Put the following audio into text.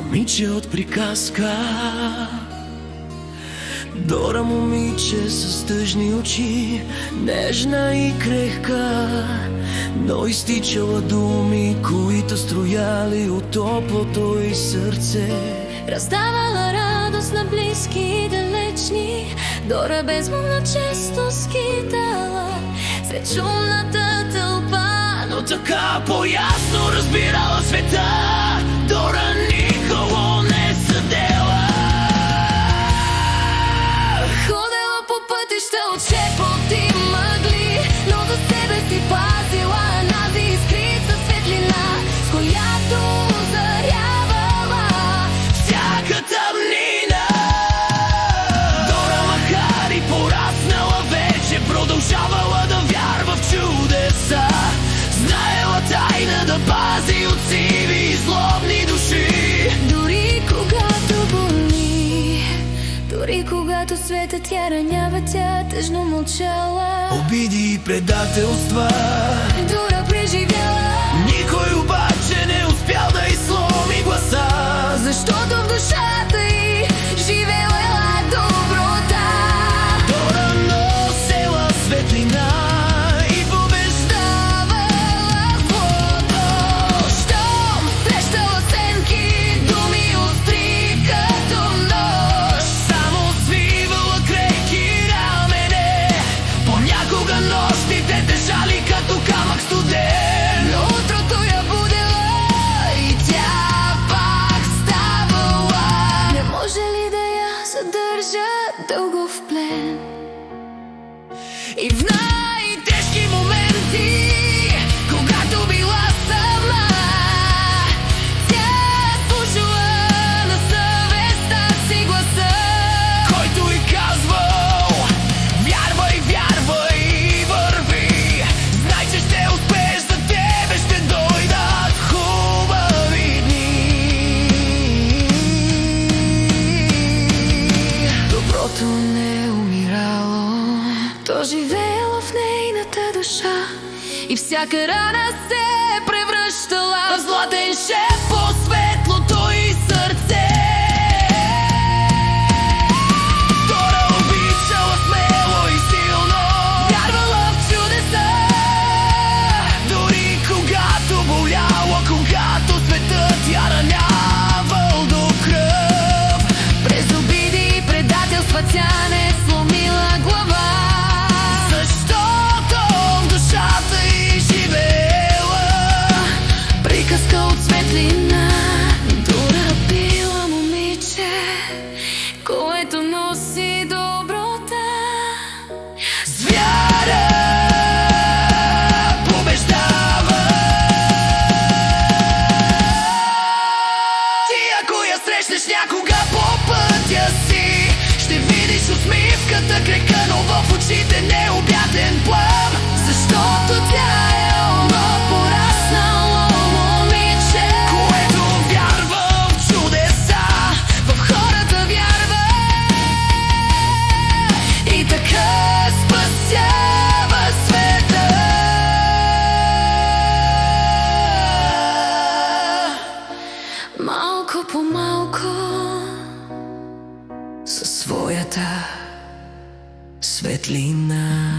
Момиче от приказка, Дора момиче с тъжни очи, нежна и крехка, но изтичала думи, които строяли от топлото й сърце. Раздавала радост на близки и далечни, Дора безмолвно често скитала сред шумната тълпа, но така по-ясно разбирала света. Дора никого не съдела. Ходела по пътища от шепот и мъгли, но за себе си пазила нази искрица светлина, с която озарявала всяка тъмнина. Дора, макар и пораснала вече, продължавала да вярва в чудеса. Знаела тайна да пази от сиви и злобни души. Дори когато боли, дори когато света тя ранява, тя тъжно мълчала. Обиди и предателства Дора преживяла, никой обаче не успял да изсломи гласа, защото в душата й живеела доброта. Дора носела светлина и побеждавала злото. Щом срещала сенки, думи остри като нож, Само свивала крехки рамене, понякога нощите тежали като камък студен. но утрото я будела и тя пак ставала. Не може ли да я задържа дълго в плен? И в най-тежки моменти, когато била сама, тя слушала на съвестта си гласа, Който й казвал: вярвай, вярвай и върви, знай, че ще успееш, за тебе ще дойдат хубави дни. доброто не е умирало, то живеело в нейната душа и всяка рана се е превръщала в златен шеп по светлото й сърце. Дора обичала смело и силно, Вярвала в чудеса, дори когато боляла, когато светът я ранявал до кръв. през обиди и предателства тя не сломила глава, Защото в душата й живеела приказка от светлина. Дора била момиче, което носи доброта. с вяра побеждава. Ти ако я срещнеш някога по пътя си, ще видиш усмивката крека, но в очите необятен плам. Защото тя е онова пораснало момиче, Което вярва в чудеса, в хората вярва и така спасява света. Малко по малко със своята светлина.